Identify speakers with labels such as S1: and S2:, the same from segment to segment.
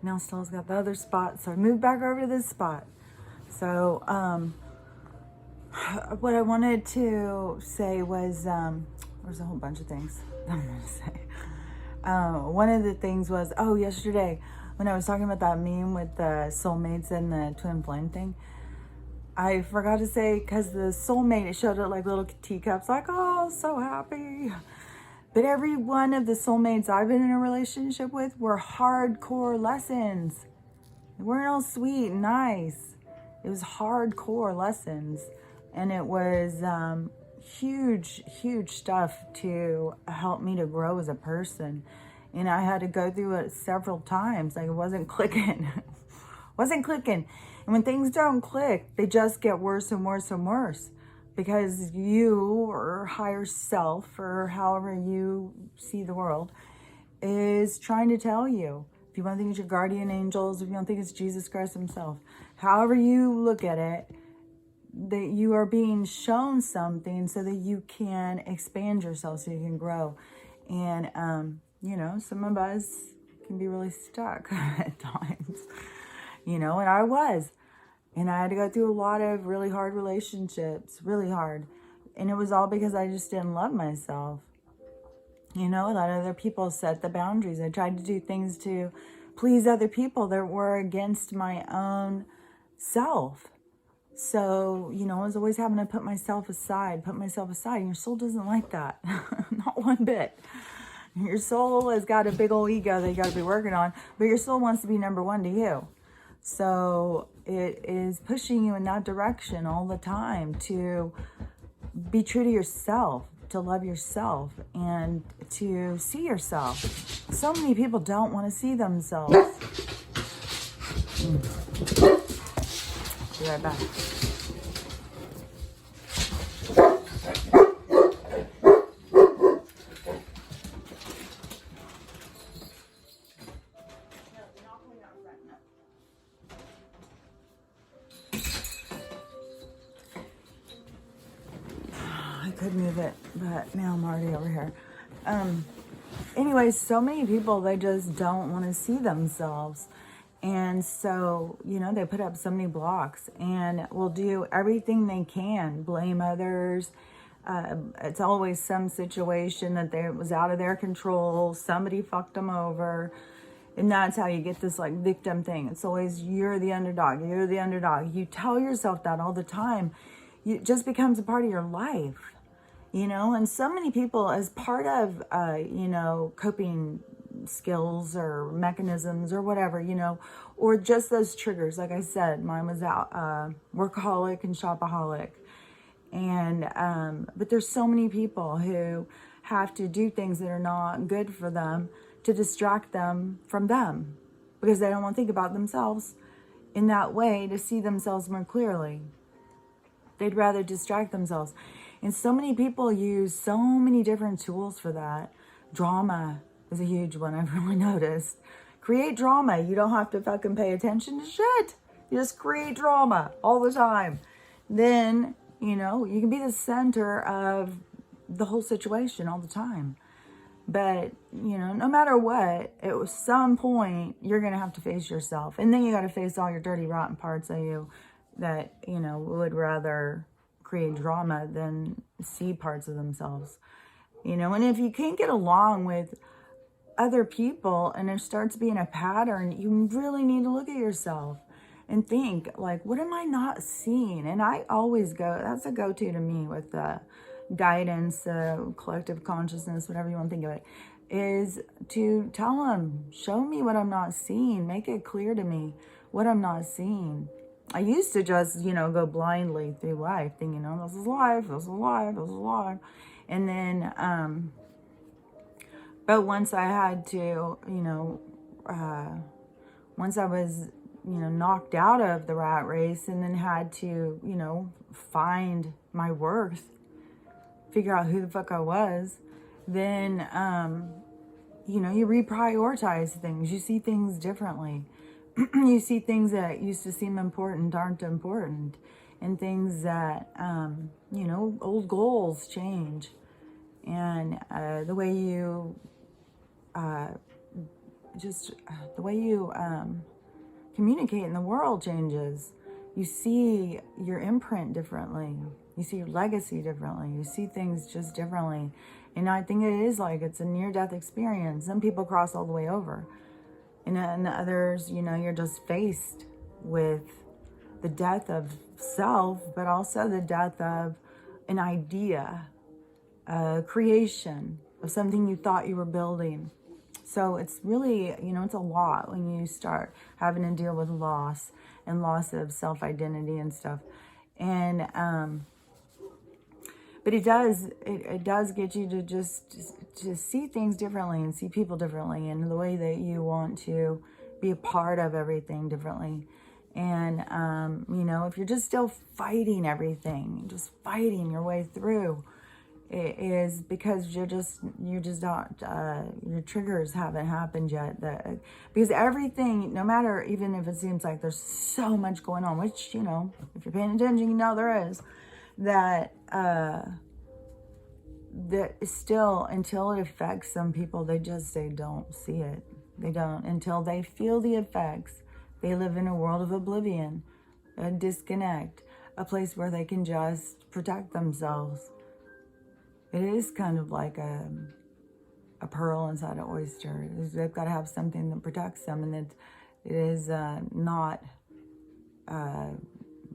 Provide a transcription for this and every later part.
S1: Now Stella's got the other spot, so I moved back over to this spot. So, what I wanted to say was, there's a whole bunch of things I'm going to say. One of the things was, yesterday when I was talking about that meme with the soulmates and the twin flame thing, I forgot to say, because the soulmate, it showed it like little teacups, like, oh, so happy. But every one of the soulmates I've been in a relationship with were hardcore lessons. They weren't all sweet and nice. It was hardcore lessons. And it was huge, huge stuff to help me to grow as a person. And I had to go through it several times. Like, it wasn't clicking. Wasn't clicking. And when things don't click, they just get worse and worse and worse. Because you, or higher self, or however you see the world, is trying to tell you. If you want to think it's your guardian angels, if you don't think it's Jesus Christ himself, however you look at it, that you are being shown something so that you can expand yourself, so you can grow. And, some of us can be really stuck at times, and I was. And I had to go through a lot of really hard relationships, really hard. And it was all because I just didn't love myself. A lot of other people set the boundaries. I tried to do things to please other people that were against my own self. So, I was always having to put myself aside. And your soul doesn't like that. Not one bit. Your soul has got a big old ego that you got to be working on. But your soul wants to be number one to you. So it is pushing you in that direction all the time to be true to yourself, to love yourself, and to see yourself. So many people don't want to see themselves. Be right back. I could move it, but now I'm already over here. Anyways, so many people, they just don't want to see themselves. And so, they put up so many blocks and will do everything they can, blame others. It's always some situation that was out of their control. Somebody fucked them over. And that's how you get this like victim thing. It's always, you're the underdog. You're the underdog. You tell yourself that all the time. It just becomes a part of your life. And so many people, as part of, coping skills or mechanisms or whatever, or just those triggers. Like I said, mine was out, workaholic and shopaholic. And, but there's so many people who have to do things that are not good for them to distract them from them, because they don't want to think about themselves in that way to see themselves more clearly. They'd rather distract themselves. And so many people use so many different tools for that. Drama is a huge one, I've really noticed. Create drama. You don't have to fucking pay attention to shit. You just create drama all the time. Then, you can be the center of the whole situation all the time. But, no matter what, at some point, you're going to have to face yourself. And then you got to face all your dirty, rotten parts of you that, would rather create drama than see parts of themselves. And if you can't get along with other people and there starts being a pattern, you really need to look at yourself and think, like, what am I not seeing? And I always that's a go-to to me with the guidance, collective consciousness, whatever you want to think of it, is to tell them, show me what I'm not seeing. Make it clear to me what I'm not seeing. I used to just, go blindly through life thinking, this is life, this is life, this is life. And then, but once I had to, once I was, knocked out of the rat race and then had to, find my worth, figure out who the fuck I was, then, you reprioritize things. You see things differently. You see things that used to seem important aren't important, and things that, old goals change, and the way you just the way you communicate in the world changes. You see your imprint differently. You see your legacy differently. You see things just differently. And I think it is like it's a near-death experience. Some people cross all the way over. And others, you know, you're just faced with the death of self, but also the death of an idea, a creation of something you thought you were building. So it's really, you know, it's a lot when you start having to deal with loss and loss of self-identity and stuff. And, but it does get you to to see things differently and see people differently and the way that you want to be a part of everything differently. And, you know, if you're just still fighting everything, just fighting your way through, it is because you're just not, your triggers haven't happened yet. Because everything, no matter, even if it seems like there's so much going on, which, you know, if you're paying attention, you know there is, that still, until it affects some people, they don't see it. They don't, until they feel the effects. They live in a world of oblivion, a disconnect, a place where they can just protect themselves. It is kind of like a pearl inside an oyster. They've got to have something that protects them, and it is not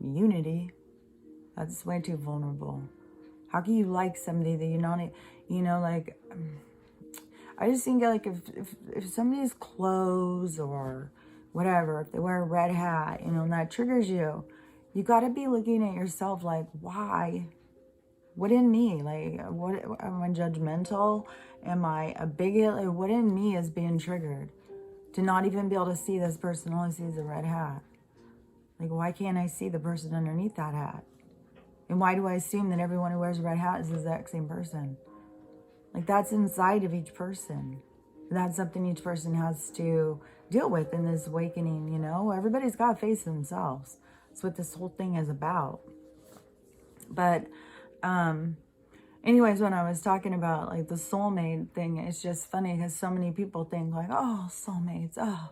S1: unity. That's way too vulnerable. How can you like somebody that you're not, you know, like, I just think like if somebody's clothes or whatever, if they wear a red hat, you know, and that triggers you, you got to be looking at yourself like, why? What in me? Like, what, am I judgmental? Am I a bigot? Like, what in me is being triggered to not even be able to see this person only sees a red hat? Like, why can't I see the person underneath that hat? And why do I assume that everyone who wears a red hat is the exact same person? Like, that's inside of each person. That's something each person has to deal with in this awakening, you know? Everybody's got to face themselves. That's what this whole thing is about. But, anyways, when I was talking about, like, the soulmate thing, it's just funny because so many people think, like, oh, soulmates, oh,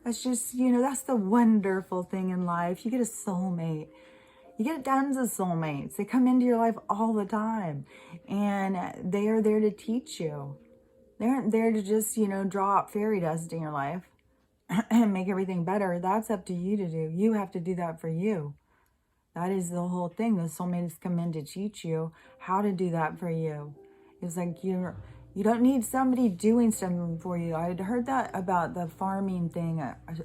S1: that's just, you know, that's the wonderful thing in life. You get a soulmate. You get tons of soulmates. They come into your life all the time. And they are there to teach you. They aren't there to just, you know, drop fairy dust in your life and make everything better. That's up to you to do. You have to do that for you. That is the whole thing. The soulmates come in to teach you how to do that for you. It's like you don't need somebody doing something for you. I'd heard that about the farming thing.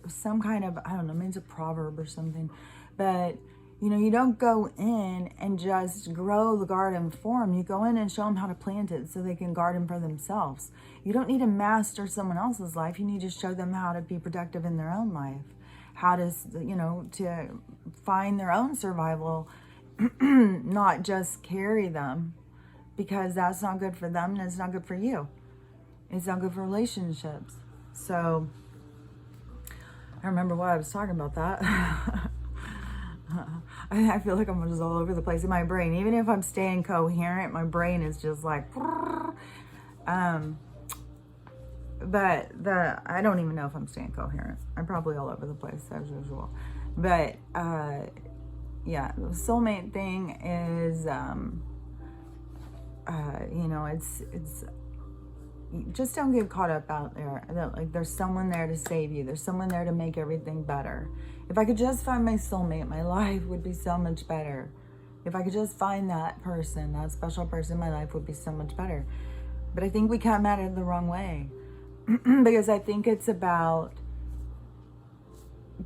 S1: Some kind of, I don't know, maybe it's a proverb or something. But, you know, you don't go in and just grow the garden for them. You go in and show them how to plant it so they can garden for themselves. You don't need to master someone else's life. You need to show them how to be productive in their own life. How to, you know, to find their own survival, not just carry them, because that's not good for them and it's not good for you. It's not good for relationships. So I remember what I was talking about that. I feel like I'm just all over the place in my brain. Even if I'm staying coherent, my brain is just like, but I don't even know if I'm staying coherent. I'm probably all over the place as usual. But yeah, the soulmate thing is, you know, it's just don't get caught up out there. Like, there's someone there to save you. There's someone there to make everything better. If I could just find my soulmate, my life would be so much better. If I could just find that person, that special person, my life would be so much better. But I think we come at it the wrong way. Because I think it's about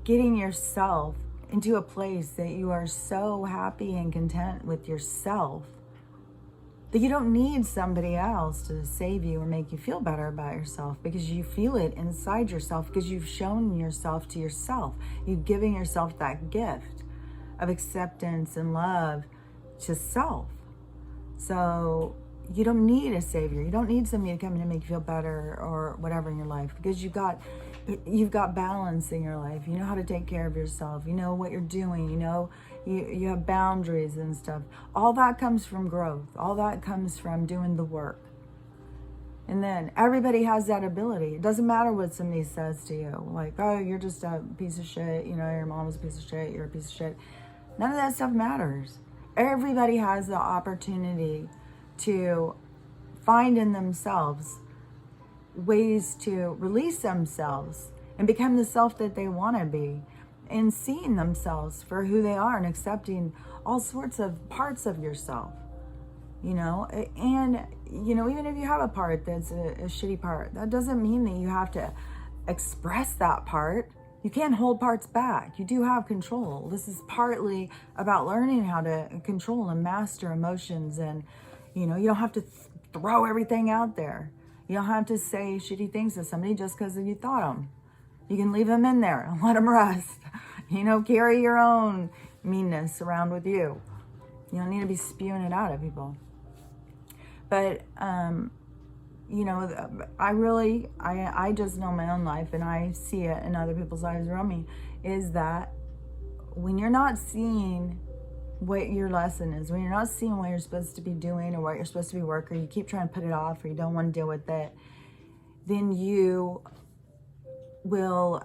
S1: getting yourself into a place that you are so happy and content with yourself that you don't need somebody else to save you or make you feel better about yourself, because you feel it inside yourself, because you've shown yourself to yourself. You've given yourself that gift of acceptance and love to self. So you don't need a savior. You don't need somebody to come in and make you feel better or whatever in your life, because you've got balance in your life. You know how to take care of yourself. You know what you're doing. You know, you have boundaries and stuff. All that comes from growth. All that comes from doing the work. And then everybody has that ability. It doesn't matter what somebody says to you. Like, oh, you're just a piece of shit. You know, your mom's a piece of shit. You're a piece of shit. None of that stuff matters. Everybody has the opportunity to find in themselves ways to release themselves and become the self that they want to be, and seeing themselves for who they are and accepting all sorts of parts of yourself, you know. And, you know, even if you have a part that's a shitty part, that doesn't mean that you have to express that part. You can't hold parts back. You do have control. This is partly about learning how to control and master emotions. And, you know, you don't have to throw everything out there. You don't have to say shitty things to somebody just because you thought them. You can leave them in there and let them rest. You know, carry your own meanness around with you. You don't need to be spewing it out at people. But, you know, I just know my own life, and I see it in other people's lives around me, is that when you're not seeing what your lesson is, when you're not seeing what you're supposed to be doing or what you're supposed to be working, or you keep trying to put it off, or you don't want to deal with it, then you will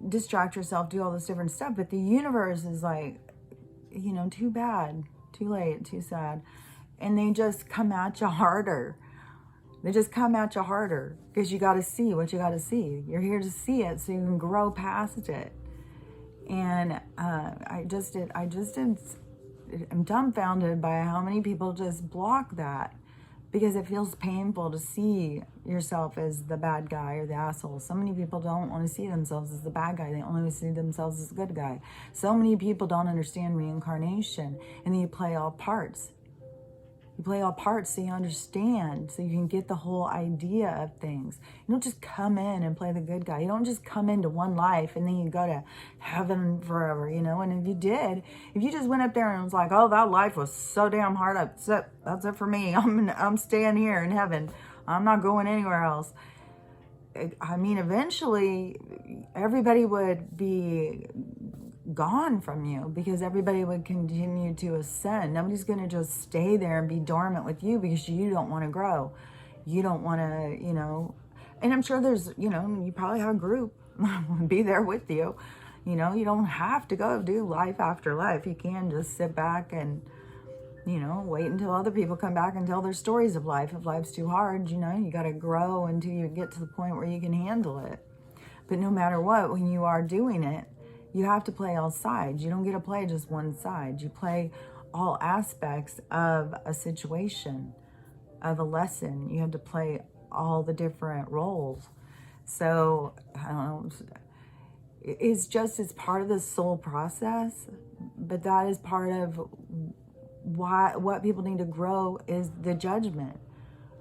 S1: distract yourself, do all this different stuff. But the universe is like, you know, too bad, too late, too sad. And they just come at you harder. They just come at you harder because you got to see what you got to see. You're here to see it so you can grow past it. And I'm dumbfounded by how many people just block that, because it feels painful to see yourself as the bad guy or the asshole. So many people don't want to see themselves as the bad guy. They only want to see themselves as the good guy. So many people don't understand reincarnation, and then you play all parts. You play all parts so you understand, so you can get the whole idea of things. You don't just come in and play the good guy. You don't just come into one life and then you go to heaven forever, you know. And if you did, if you just went up there and was like, oh, that life was so damn hard, that's it for me. I'm staying here in heaven. I'm not going anywhere else. I mean, eventually everybody would be gone from you, because everybody would continue to ascend. Nobody's going to just stay there and be dormant with you because you don't want to grow. You don't want to, you know, and I'm sure there's, you know, you probably have a group be there with you. You know, you don't have to go do life after life. You can just sit back and, you know, wait until other people come back and tell their stories of life. If life's too hard, you know, you got to grow until you get to the point where you can handle it. But no matter what, when you are doing it, you have to play all sides. You don't get to play just one side. You play all aspects of a situation, of a lesson. You have to play all the different roles. So, I don't know, it's part of the soul process, but that is part of what people need to grow is the judgment.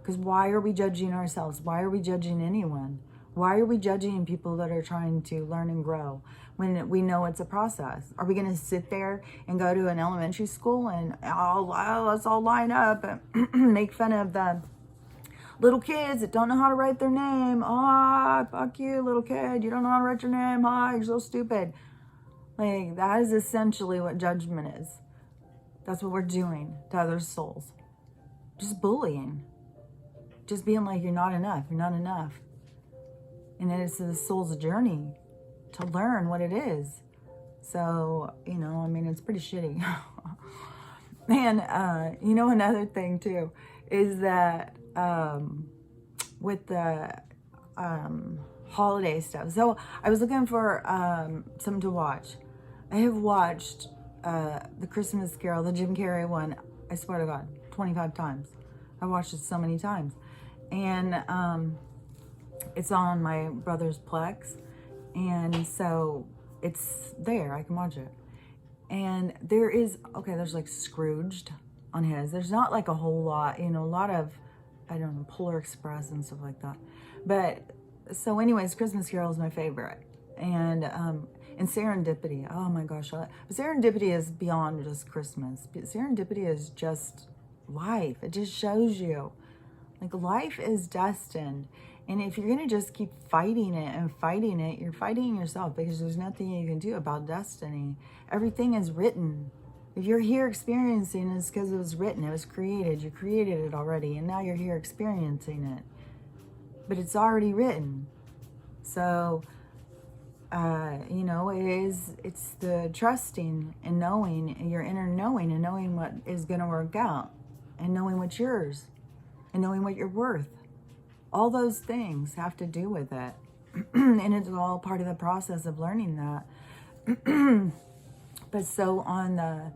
S1: Because why are we judging ourselves? Why are we judging anyone? Why are we judging people that are trying to learn and grow when we know it's a process? Are we going to sit there and go to an elementary school and let's all line up and make fun of the little kids that don't know how to write their name? Oh, fuck you, little kid. You don't know how to write your name. Oh, you're so stupid. Like, that is essentially what judgment is. That's what we're doing to other souls. Just bullying. Just being like, you're not enough. You're not enough. And then it's the soul's journey to learn what it is. So, you know, I mean, it's pretty shitty. And, you know, another thing too, is that with the holiday stuff. So I was looking for something to watch. I have watched the Christmas Carol, the Jim Carrey one, I swear to God, 25 times. I watched it so many times. And it's on my brother's Plex, and so it's there. I can watch it. And there's like Scrooged on his. There's not like a whole lot, you know, a lot of, I don't know, Polar Express and stuff like that. But so anyways, Christmas Carol is my favorite. And Serendipity, oh my gosh. Serendipity is beyond just Christmas. Serendipity is just life. It just shows you, like, life is destined. And if you're going to just keep fighting it, you're fighting yourself, because there's nothing you can do about destiny. Everything is written. If you're here experiencing it, it's because it was written, it was created, you created it already, and now you're here experiencing it. But it's already written. So, you know, it's the trusting and knowing, your inner knowing, and knowing what is going to work out, and knowing what's yours, and knowing what you're worth. All those things have to do with it. And it's all part of the process of learning that. But so on the,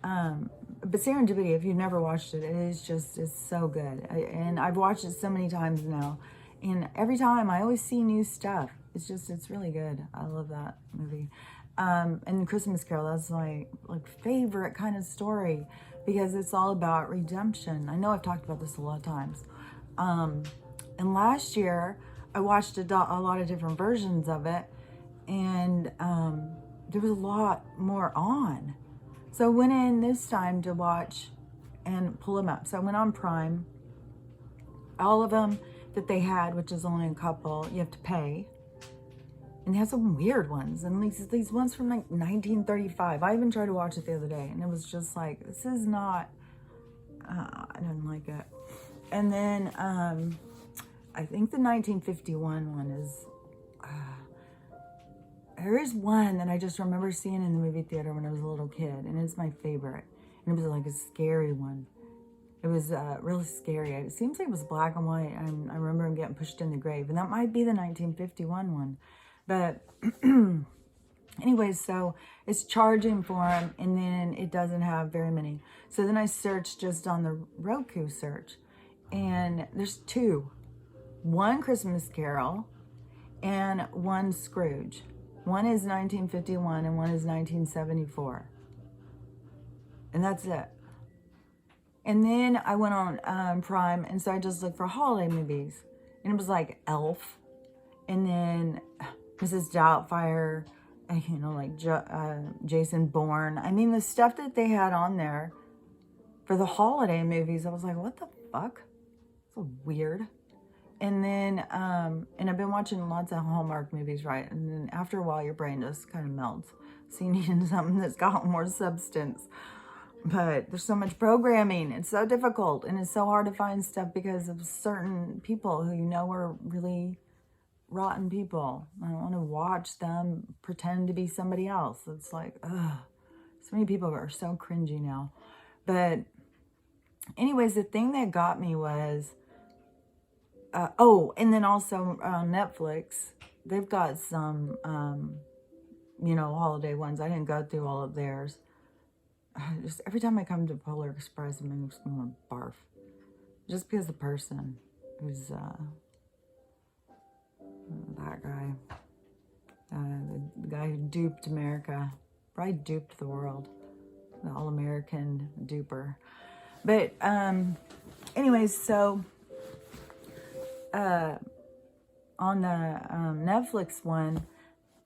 S1: but Serendipity, if you've never watched it, it's so good. And I've watched it so many times now. And every time I always see new stuff. It's really good. I love that movie. And Christmas Carol, that's my favorite kind of story, because it's all about redemption. I know I've talked about this a lot of times. And last year I watched a lot of different versions of it, and there was a lot more on. So I went in this time to watch and pull them up. So I went on Prime. All of them that they had, which is only a couple, you have to pay. And they have some weird ones. And these ones from like 1935. I even tried to watch it the other day. And it was just like, this is not, I didn't like it. And then I think the 1951 one is, there is one that I just remember seeing in the movie theater when I was a little kid. And it's my favorite. And it was like a scary one. It was really scary. It seems like it was black and white. And I remember him getting pushed in the grave. And that might be the 1951 one. But anyways, so it's charging for them, and then it doesn't have very many. So then I searched just on the Roku search, and there's two. One Christmas Carol and one Scrooge. One is 1951 and one is 1974. And that's it. And then I went on Prime, and so I just looked for holiday movies. And it was like Elf, and then Mrs. Doubtfire, you know, like Jason Bourne. I mean, the stuff that they had on there for the holiday movies, I was like, what the fuck? So weird. And then, and I've been watching lots of Hallmark movies, right? And then after a while, your brain just kind of melts. So you need something that's got more substance. But there's so much programming. It's so difficult. And it's so hard to find stuff because of certain people who you know are really rotten people. I don't want to watch them pretend to be somebody else. It's like, ugh. So many people are so cringy now. But anyways, the thing that got me was, and then also on Netflix, they've got some, you know, holiday ones. I didn't go through all of theirs. Just every time I come to Polar Express, it makes me want to barf. Just because the person who's, that guy, the guy who duped America, probably duped the world, the all-American duper. But anyways, so on the Netflix one,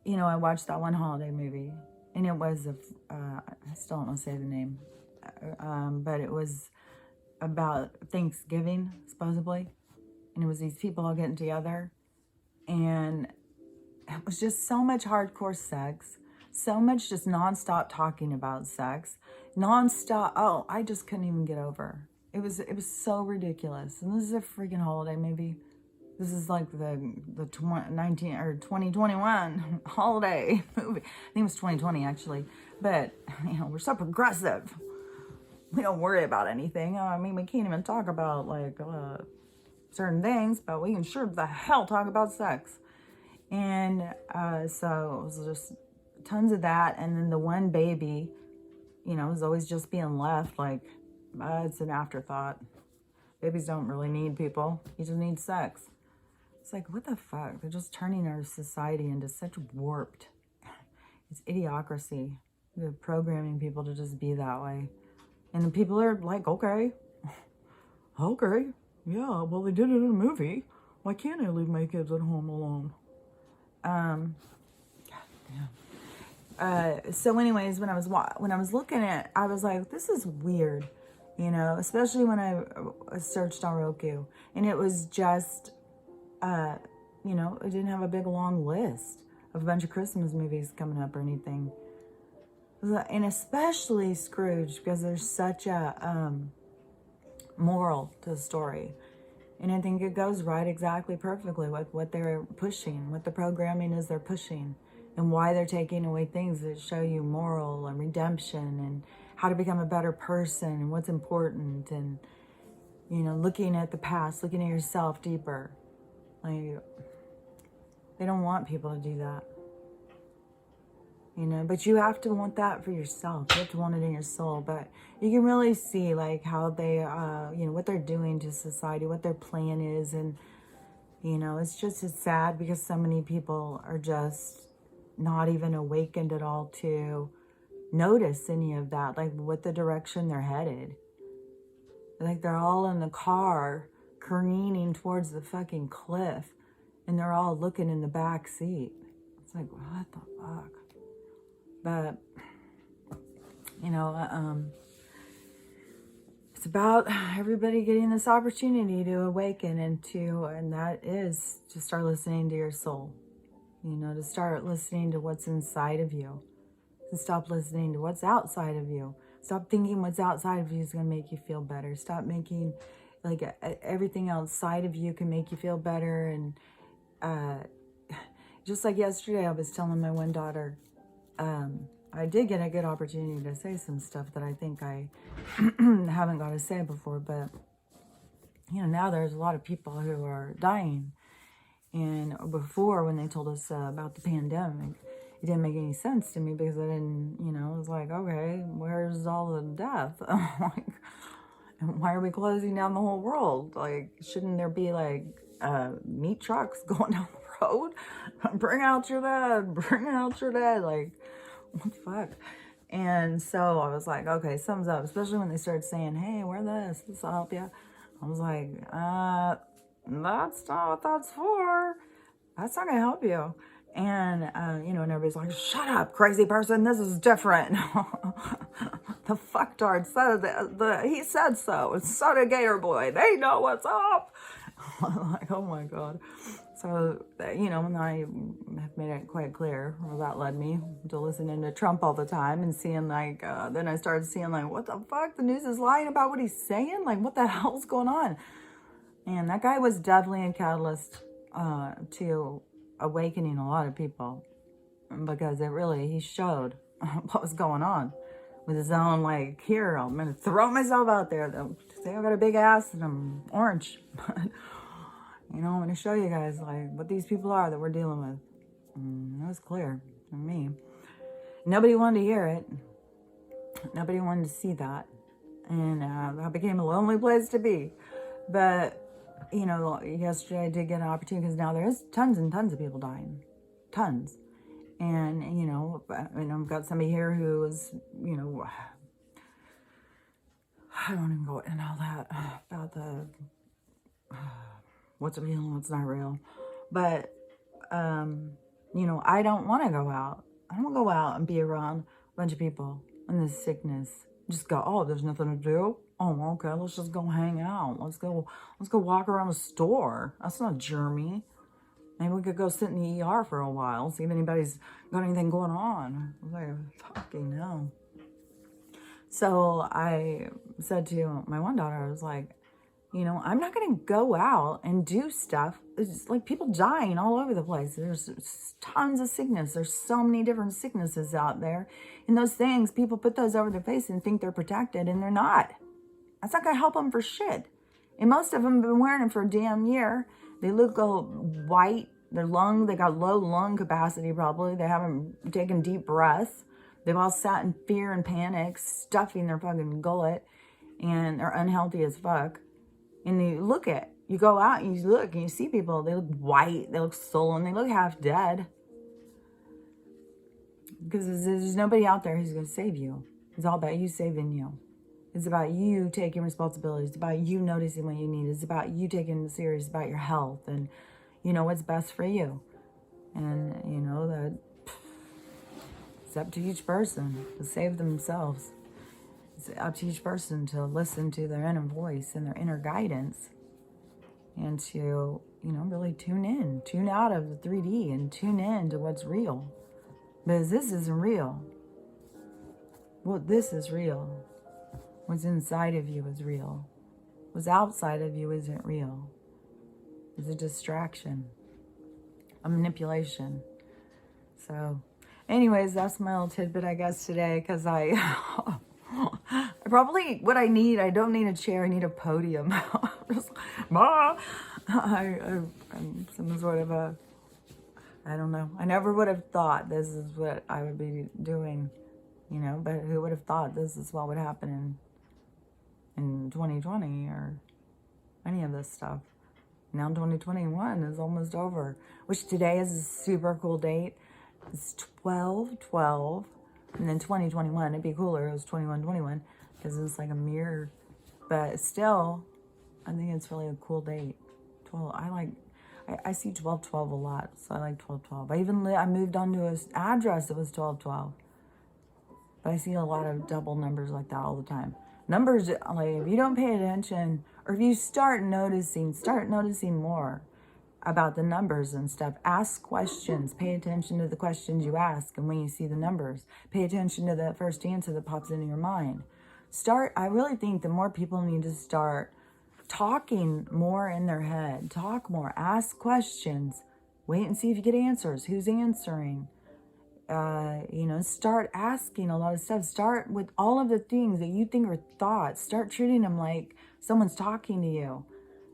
S1: you know, I watched that one holiday movie, and it was I still don't want to say the name, but it was about Thanksgiving, supposedly, and it was these people all getting together. And it was just so much hardcore sex, so much just nonstop talking about sex, nonstop. Oh, I just couldn't even get over. It was so ridiculous. And this is a freaking holiday movie. This is like the 2021 holiday movie. I think it was 2020 actually. But you know, we're so progressive. We don't worry about anything. I mean, we can't even talk about like certain things, but we can sure the hell talk about sex. And so it was just tons of that. And then the one baby, you know, is always just being left like, it's an afterthought. Babies don't really need people. You just need sex. It's like, what the fuck? They're just turning our society into such warped. It's idiocracy. They're programming people to just be that way. And the people are like, okay. Okay. Yeah, well, they did it in a movie. Why can't I leave my kids at home alone? God damn. So anyways, when I was looking at, I was like, this is weird, you know, especially when I searched on Roku, and it was just, you know, it didn't have a big long list of a bunch of Christmas movies coming up or anything. And especially Scrooge, because there's such a moral to the story. And I think it goes right exactly perfectly with what they're pushing, what the programming is they're pushing, and why they're taking away things that show you moral and redemption and how to become a better person and what's important, and, you know, looking at the past, looking at yourself deeper. Like, they don't want people to do that. You know, but you have to want that for yourself. You have to want it in your soul. But you can really see, like, how they, you know, what they're doing to society, what their plan is. And, you know, it's sad because so many people are just not even awakened at all to notice any of that, like what the direction they're headed. Like, they're all in the car careening towards the fucking cliff, and they're all looking in the back seat. It's like, what the fuck? But, you know, it's about everybody getting this opportunity to awaken and that is to start listening to your soul. You know, to start listening to what's inside of you. To stop listening to what's outside of you. Stop thinking what's outside of you is going to make you feel better. Stop making, like, everything outside of you can make you feel better. And just like yesterday, I was telling my one daughter, I did get a good opportunity to say some stuff that I think I haven't got to say before. But, you know, now there's a lot of people who are dying. And before, when they told us about the pandemic, it didn't make any sense to me because I didn't, you know, it was like, okay, where's all the death? Like, why are we closing down the whole world? Like, shouldn't there be, like, meat trucks going down the road? Bring out your dead, bring out your dead. Like, what the fuck? And so I was like, okay, thumbs up, especially when they started saying, hey, wear this will help you. I was like, that's not what that's for. That's not gonna help you. And, you know, and everybody's like, shut up, crazy person, this is different. The fucktard said he said so, and so did Gator Boy. They know what's up. I'm like, oh my God. So, you know, and I have made it quite clear, well, that led me to listening to Trump all the time and seeing, like, then I started seeing, like, what the fuck? The news is lying about what he's saying? Like, what the hell's going on? And that guy was definitely a catalyst to awakening a lot of people, because he showed what was going on with his own, like, here, I'm going to throw myself out there. Say I got a big ass and I'm orange. But, you know, I'm going to show you guys, like, what these people are that we're dealing with. And it was clear to me. Nobody wanted to hear it. Nobody wanted to see that. And that became a lonely place to be. But, you know, yesterday I did get an opportunity, because now there is tons and tons of people dying. Tons. And, you know, I've got somebody here who is, you know, I don't even go into all that about the what's real and what's not real. But, you know, I don't want to go out. I don't want to go out and be around a bunch of people in this sickness. Just go, oh, there's nothing to do. Oh, okay, let's just go hang out. Let's go walk around the store. That's not germy. Maybe we could go sit in the ER for a while, see if anybody's got anything going on. I was like, fucking hell. So I said to my one daughter, I was like, you know, I'm not going to go out and do stuff. It's like people dying all over the place. There's tons of sickness. There's so many different sicknesses out there. And those things, people put those over their face and think they're protected, and they're not. That's not going to help them for shit. And most of them have been wearing them for a damn year. They look all white. They got low lung capacity probably. They haven't taken deep breaths. They've all sat in fear and panic, stuffing their fucking gullet, and they're unhealthy as fuck. And you go out and you look and you see people, they look white, they look sullen, they look half dead. Because there's nobody out there who's going to save you. It's all about you saving you. It's about you taking responsibility. It's about you noticing what you need. It's about you taking it serious about your health and, you know, what's best for you. And, you know, that it's up to each person to save themselves. It's up to each person to listen to their inner voice and their inner guidance, and to, you know, really tune out of the 3D and tune in to what's real, because this isn't real. well, this is real. What's inside of you is real. What's outside of you isn't real. It's a distraction, a manipulation. So, anyways, that's my little tidbit, I guess, today, because I probably, what I need, I don't need a chair, I need a podium. I'm some sort of a, I don't know. I never would have thought this is what I would be doing, you know, but who would have thought this is what would happen in 2020 or any of this stuff. Now 2021 is almost over, which today is a super cool date. It's 12/12, and then 2021, it'd be cooler if it was 21/21, because it's like a mirror, but still, I think it's really a cool date. 12, I see 12/12 a lot, so I like 12/12. I moved on to an address that was 12/12, but I see a lot of double numbers like that all the time. Numbers, like, if you don't pay attention, or if you start noticing more about the numbers and stuff. Ask questions. Pay attention to the questions you ask. And when you see the numbers, pay attention to the first answer that pops into your mind. I really think the more people need to start talking more in their head. Talk more. Ask questions. Wait and see if you get answers. Who's answering? Start asking a lot of stuff. Start with all of the things that you think are thoughts. Start treating them like someone's talking to you.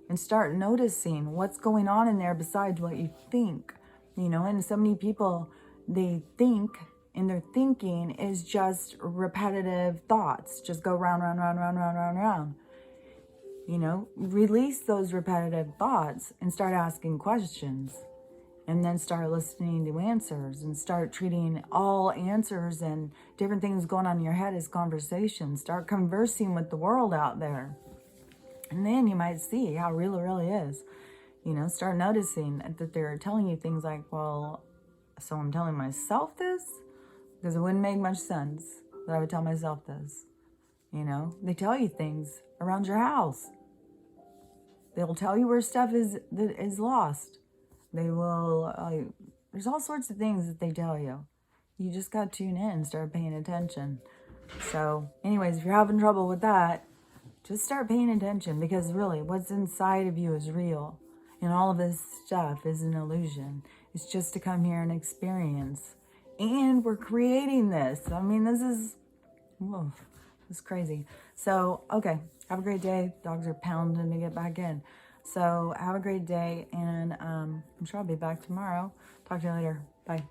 S1: And start noticing what's going on in there besides what you think. And so many people, they think, and their thinking is just repetitive thoughts. Just go round, round, round, round, round, round, round. Release those repetitive thoughts and start asking questions. And then start listening to answers and start treating all answers and different things going on in your head as conversations. Start conversing with the world out there. And then you might see how real it really is. Start noticing that they're telling you things like, well, so I'm telling myself this? Because it wouldn't make much sense that I would tell myself this. They tell you things around your house. They'll tell you where stuff is lost. They will, there's all sorts of things that they tell you. You just got to tune in and start paying attention. So anyways, if you're having trouble with that, just start paying attention, because really what's inside of you is real. And all of this stuff is an illusion. It's just to come here and experience. And we're creating this. I mean, this is crazy. So, okay. Have a great day. Dogs are pounding to get back in. So have a great day. And I'm sure I'll be back tomorrow. Talk to you later. Bye.